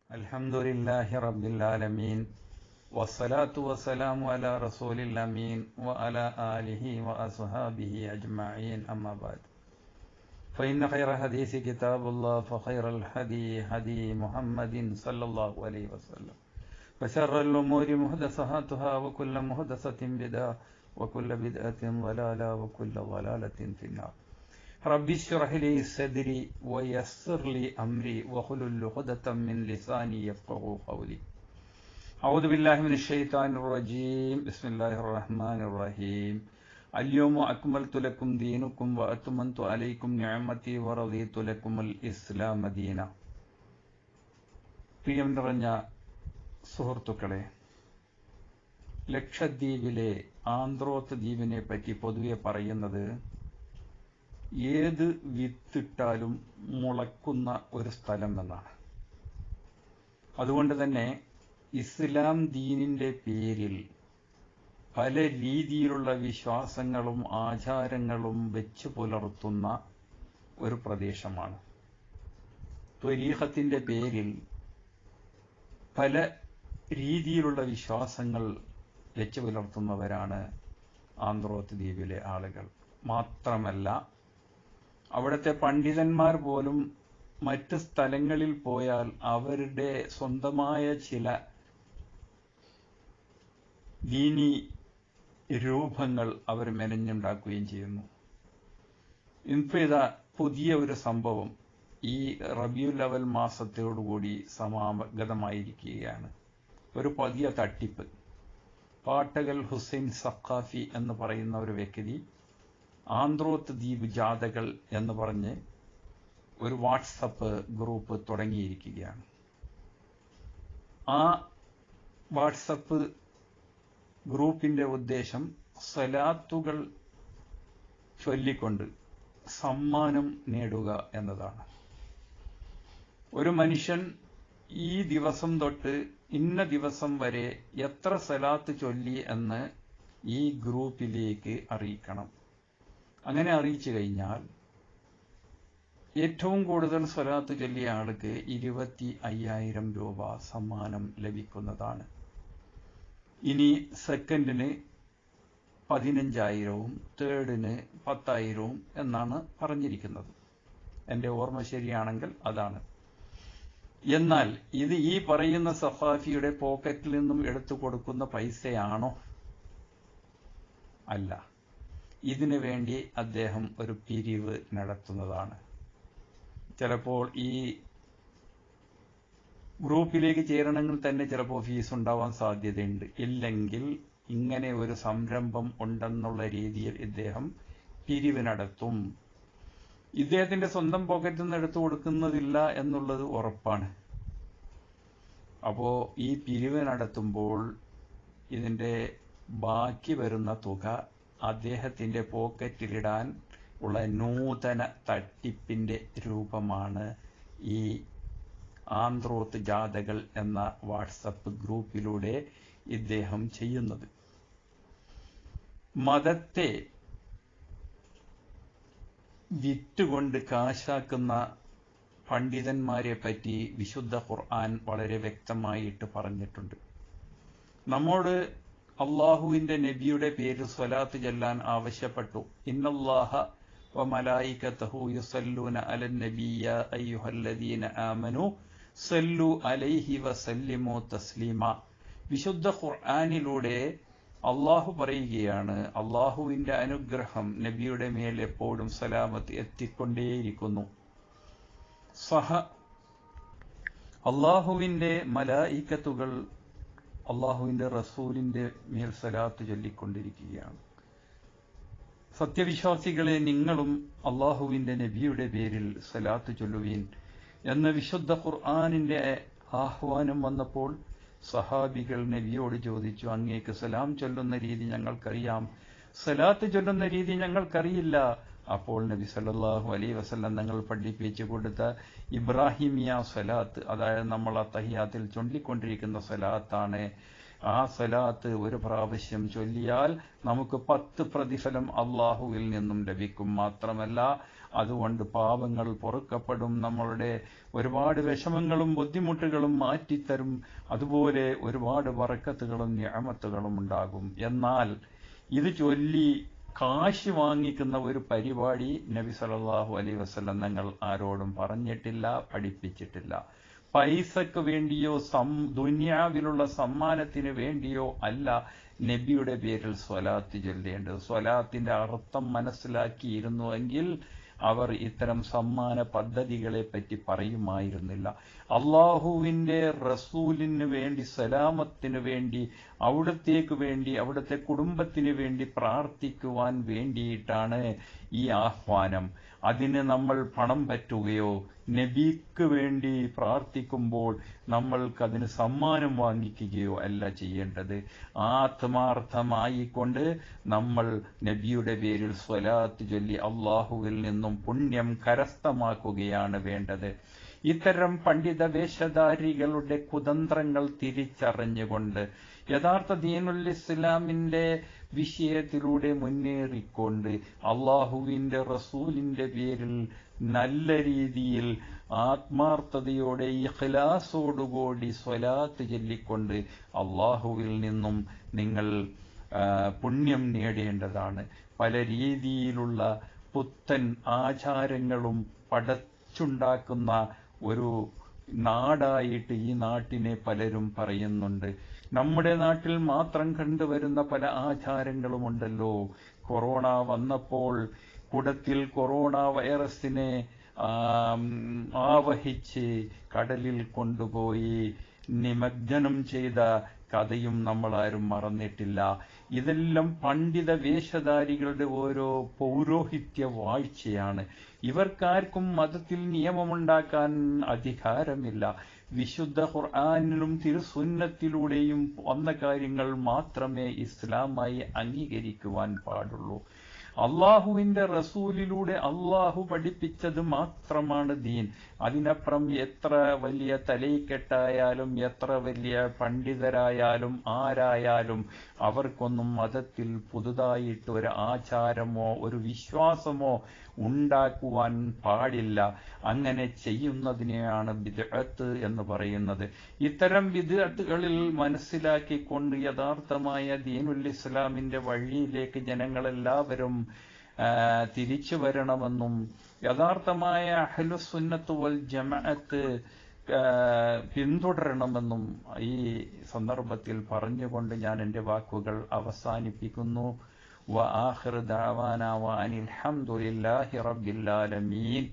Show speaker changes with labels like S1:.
S1: الحمد لله رب العالمين والصلاة والسلام على رسول الأمين وعلى آله وأصحابه أجمعين أما بعد فإن خير الحديث كتاب الله وخير الهدي هدي محمد صلى الله عليه وسلم وشر الأمور محدثاتها وكل محدثة بدعة وكل بدعة ضلالة وكل ضلالة في النار رب اشرح لي صدري ويسر لي أمري واحلل عقدة من لساني يفقهوا قولي أعوذ بالله من الشيطان الرجيم بسم الله الرحمن الرحيم اليوم أكملت لكم دينكم وأتممت عليكم نعمتي ورضيت لكم الإسلام دينا. പ്രിയം നിറഞ്ഞ സുഹൃത്തുക്കളെ, ലക്ഷദ്വീപിലെ ആന്ത്രോത്ത് ദ്വീപിനെ പറ്റി പൊതുവെ പറയുന്നത് ഏത് വിത്തിട്ടാലും മുളക്കുന്ന ഒരു സ്ഥലം എന്നാണ്. അതുകൊണ്ട് തന്നെ ഇസ്ലാം ദീനിന്റെ പേരിൽ പല രീതിയിലുള്ള വിശ്വാസങ്ങളും ആചാരങ്ങളും വെച്ചു പുലർത്തുന്ന ഒരു പ്രദേശമാണ്. ത്വരീഖത്തിന്റെ പേരിൽ പല രീതിയിലുള്ള വിശ്വാസങ്ങൾ വെച്ചു പുലർത്തുന്നവരാണ് ആന്ത്രോത്ത് ദ്വീപിലെ ആളുകൾ. മാത്രമല്ല, അവിടുത്തെ പണ്ഡിതന്മാർ പോലും മറ്റ് സ്ഥലങ്ങളിൽ പോയാൽ അവരുടെ സ്വന്തമായ ചില ദീനി രൂപങ്ങൾ അവർ മെനഞ്ഞുണ്ടാക്കുകയും ചെയ്യുന്നു. ഇപ്പൊ ഇതാ പുതിയ ഒരു സംഭവം ഈ റബീഉൽ അവൽ മാസത്തോടുകൂടി സമാഗതമായിരിക്കുകയാണ്. ഒരു പുതിയ തട്ടിപ്പ്. പാട്ടകൽ ഹുസൈൻ സഖാഫി എന്ന് പറയുന്ന ഒരു വ്യക്തി ആന്ത്രോത്ത് ദ്വീപ് ജാഥകൾ എന്ന് പറഞ്ഞ് ഒരു വാട്സപ്പ് ഗ്രൂപ്പ് തുടങ്ങിയിരിക്കുകയാണ്. ആ വാട്സപ്പ് ഗ്രൂപ്പിന്റെ ഉദ്ദേശം സ്വലാത്തുകൾ ചൊല്ലിക്കൊണ്ട് സമ്മാനം നേടുക എന്നതാണ്. ഒരു മനുഷ്യൻ ഈ ദിവസം തൊട്ട് ഇന്ന ദിവസം വരെ എത്ര സ്വലാത്ത് ചൊല്ലി എന്ന് ഈ ഗ്രൂപ്പിലേക്ക് അറിയിക്കണം. അങ്ങനെ അറിയിച്ചു കഴിഞ്ഞാൽ ഏറ്റവും കൂടുതൽ സ്വലാത്ത് ചൊല്ലിയ ആൾക്ക് 25,000 രൂപ സമ്മാനം ലഭിക്കുന്നതാണ്. ഇനി സെക്കൻഡിന് 15,000-ഉം തേർഡിന് 10,000-ഉം എന്നാണ് പറഞ്ഞിരിക്കുന്നത്. എൻ്റെ ഓർമ്മ ശരിയാണെങ്കിൽ അതാണ്. എന്നാൽ ഇത് ഈ പറയുന്ന സഖാഫിയുടെ പോക്കറ്റിൽ നിന്നും എടുത്തു കൊടുക്കുന്ന പൈസയാണോ? അല്ല. ഇതിനു വേണ്ടി അദ്ദേഹം ഒരു പിരിവ് നടത്തുന്നതാണ്. ചിലപ്പോൾ ഈ ഗ്രൂപ്പിലേക്ക് ചേരണമെങ്കിൽ തന്നെ ചിലപ്പോൾ ഫീസ് ഉണ്ടാവാൻ സാധ്യതയുണ്ട്. ഇല്ലെങ്കിൽ ഇങ്ങനെ ഒരു സംരംഭം ഉണ്ടെന്നുള്ള രീതിയിൽ ഇദ്ദേഹം പിരിവ് നടത്തും. ഇദ്ദേഹത്തിന്റെ സ്വന്തം പോക്കറ്റിൽ നിന്ന് എടുത്തു കൊടുക്കുന്നതില്ല എന്നുള്ളത് ഉറപ്പാണ്. അപ്പോ ഈ പിരിവ് നടത്തുമ്പോൾ ഇതിന്റെ ബാക്കി വരുന്ന തുക അദ്ദേഹത്തിന്റെ പോക്കറ്റിലിടാൻ ഉള്ള നൂതന തട്ടിപ്പിന്റെ രൂപമാണ് ഈ ആന്ത്രോത്ത് ജാഥകൾ എന്ന വാട്സപ്പ് ഗ്രൂപ്പിലൂടെ ഇദ്ദേഹം ചെയ്യുന്നത്. മതത്തെ വിറ്റുകൊണ്ട് കാശാക്കുന്ന പണ്ഡിതന്മാരെ പറ്റി വിശുദ്ധ ഖുർആൻ വളരെ വ്യക്തമായിട്ട് പറഞ്ഞിട്ടുണ്ട്. നമ്മോട് അള്ളാഹുവിന്റെ നബിയുടെ പേരിൽ സ്വലാത്ത് ചൊല്ലാൻ ആവശ്യപ്പെട്ടു. ഇന്നല്ലാഹ വ മലായികതഹു യുസല്ലൂന അലൻ നബി യാ അയ്യുഹല്ലദീന ആമനു സല്ലു അലൈഹി വസല്ലിമു തസ്ലീമ. വിശുദ്ധ ഖുർആനിലൂടെ അള്ളാഹു പറയുകയാണ്, അള്ളാഹുവിന്റെ അനുഗ്രഹം നബിയുടെ മേൽ എപ്പോഴും സലാമത്ത് എത്തിക്കൊണ്ടേയിരിക്കുന്നു. അള്ളാഹുവിന്റെ മലായികത്തുകൾ അള്ളാഹുവിന്റെ റസൂലിന്റെ മേൽ സലാത്ത് ചൊല്ലിക്കൊണ്ടിരിക്കുകയാണ്. സത്യവിശ്വാസികളെ, നിങ്ങളും അള്ളാഹുവിന്റെ നബിയുടെ പേരിൽ സലാത്ത് ചൊല്ലുവീൻ എന്ന വിശുദ്ധ ഖുർആനിന്റെ ആഹ്വാനം വന്നപ്പോൾ സഹാബികൾ നബിയോട് ചോദിച്ചു, അങ്ങേക്ക് സലാം ചൊല്ലുന്ന രീതി ഞങ്ങൾക്കറിയാം, സലാത്ത് ചൊല്ലുന്ന രീതി ഞങ്ങൾക്കറിയില്ല. അപ്പോൾ നബി സല്ലല്ലാഹു അലൈഹി വസല്ലം തങ്ങൾ പഠിപ്പിച്ചു കൊടുത്ത ഇബ്രാഹിമിയ സ്വലാത്ത്, അതായത് നമ്മൾ തഹിയാത്തിൽ ചൊല്ലിക്കൊണ്ടിരിക്കുന്ന സ്വലാത്താണ്. ആ സ്വലാത്ത് ഒരു പ്രാവശ്യം ചൊല്ലിയാൽ നമുക്ക് 10 പ്രതിഫലം അള്ളാഹുവിൽ നിന്നും ലഭിക്കും. മാത്രമല്ല അതുകൊണ്ട് പാപങ്ങൾ പൊറുക്കപ്പെടും, നമ്മളുടെ ഒരുപാട് വിഷമങ്ങളും ബുദ്ധിമുട്ടുകളും മാറ്റിത്തരും, അതുപോലെ ഒരുപാട് ബറക്കത്തുകളും നിഅമത്തുകളും ഉണ്ടാകും. എന്നാൽ ഇത് ചൊല്ലി കാശ് വാങ്ങിക്കുന്ന ഒരു പരിപാടി നബി സല്ലല്ലാഹു അലൈഹി വസല്ലം തങ്ങൾ ആരോടും പറഞ്ഞിട്ടില്ല, പഠിപ്പിച്ചിട്ടില്ല. പൈസക്ക് വേണ്ടിയോ ദുനിയാവിലുള്ള സമ്മാനത്തിന് വേണ്ടിയോ അല്ല നബിയുടെ പേരിൽ സ്വലാത്ത് ചൊല്ലേണ്ടത്. സ്വലാത്തിന്റെ അർത്ഥം മനസ്സിലാക്കിയിരുന്നുവെങ്കിൽ അവർ ഇത്തരം സമ്മാന പദ്ധതികളെ പറ്റി പറയുമായിരുന്നില്ല. അള്ളാഹുവിന്റെ റസൂലിന് വേണ്ടി, സലാമത്തിന് വേണ്ടി, അവിടത്തേക്ക് വേണ്ടി, അവിടുത്തെ കുടുംബത്തിന് വേണ്ടി പ്രാർത്ഥിക്കുവാൻ വേണ്ടിയിട്ടാണ് ഈ ആഹ്വാനം. അതിന് നമ്മൾ പണം പറ്റുകയോ നബിക്ക് വേണ്ടി പ്രാർത്ഥിക്കുമ്പോൾ നമ്മൾക്കതിന് സമ്മാനം വാങ്ങിക്കുകയോ അല്ല ചെയ്യേണ്ടത്. ആത്മാർത്ഥമായിക്കൊണ്ട് നമ്മൾ നബിയുടെ പേരിൽ സ്വലാത്ത് ചൊല്ലി അള്ളാഹുവിൽ നിന്നും പുണ്യം കരസ്ഥമാക്കുകയാണ് വേണ്ടത്. ഇത്തരം പണ്ഡിത വേഷധാരികളുടെ കുതന്ത്രങ്ങൾ തിരിച്ചറിഞ്ഞുകൊണ്ട് യഥാർത്ഥ ദീനുൽ ഇസ്ലാമിന്റെ വിഷയത്തിലൂടെ മുന്നേറിക്കൊണ്ട് അള്ളാഹുവിന്റെ റസൂലിന്റെ പേരിൽ നല്ല രീതിയിൽ ആത്മാർത്ഥതയോടെ ഇഖ്ലാസോടുകൂടി സ്വലാത്ത് ചൊല്ലിക്കൊണ്ട് അള്ളാഹുവിൽ നിന്നും നിങ്ങൾ പുണ്യം നേടേണ്ടതാണ്. പല രീതിയിലുള്ള പുത്തൻ ആചാരങ്ങളും പടച്ചുണ്ടാക്കുന്ന ഒരു നാടായിട്ട് ഈ നാട്ടിനെ പലരും പറയുന്നുണ്ട്. നമ്മുടെ നാട്ടിൽ മാത്രം കണ്ടുവരുന്ന പല ആചാരങ്ങളുമുണ്ടല്ലോ. കൊറോണ വന്നപ്പോൾ കുടത്തിൽ കൊറോണ വൈറസിനെ ആവഹിച്ച് കടലിൽ കൊണ്ടുപോയി നിമജ്ജനം ചെയ്ത കഥയും നമ്മളാരും മറന്നിട്ടില്ല. ഇതെല്ലാം പണ്ഡിത വേഷധാരികളുടെ ഓരോ പൗരോഹിത്യ വാഴ്ചയാണ്. ഇവർക്കാർക്കും മതത്തിൽ നിയമമുണ്ടാക്കാൻ അധികാരമില്ല. വിശുദ്ധ ഖുർആനിലും തിരുസുന്നത്തിലൂടെയും വന്ന കാര്യങ്ങൾ മാത്രമേ ഇസ്ലാമായി അംഗീകരിക്കുവാൻ പാടുള്ളൂ. അള്ളാഹുവിന്റെ റസൂലിലൂടെ അള്ളാഹു പഠിപ്പിച്ചത് മാത്രമാണ് ദീൻ. അതിനപ്പുറം എത്ര വലിയ തലയിക്കെട്ടായാലും എത്ര വലിയ പണ്ഡിതരായാലും ആരായാലും അവർക്കൊന്നും മതത്തിൽ പുതുതായിട്ട് ഒരു ആചാരമോ ഒരു വിശ്വാസമോ ഉണ്ടാക്കുവാൻ പാടില്ല. അങ്ങനെ ചെയ്യുന്നതിനെയാണ് ബിദ്അത്ത് എന്ന് പറയുന്നത്. ഇത്തരം ബിദ്അത്തുകളിൽ മനസ്സിലാക്കിക്കൊണ്ട് യഥാർത്ഥമായ ദീനുൽ ഇസ്ലാമിന്റെ വഴിയിലേക്ക് ജനങ്ങളെല്ലാവരും തിരിച്ചു വരണമെന്നും യഥാർത്ഥമായ അഹ്ലുസുന്നത്ത് വൽ ജമാഅത്ത് പിന്തുടരണമെന്നും ഈ സന്ദർഭത്തിൽ പറഞ്ഞുകൊണ്ട് ഞാൻ എൻ്റെ വാക്കുകൾ അവസാനിപ്പിക്കുന്നു. വആഖിറു ദഅവാനാ വഅനിൽ ഹംദുലില്ലാഹി റബ്ബിൽ ആലമീൻ.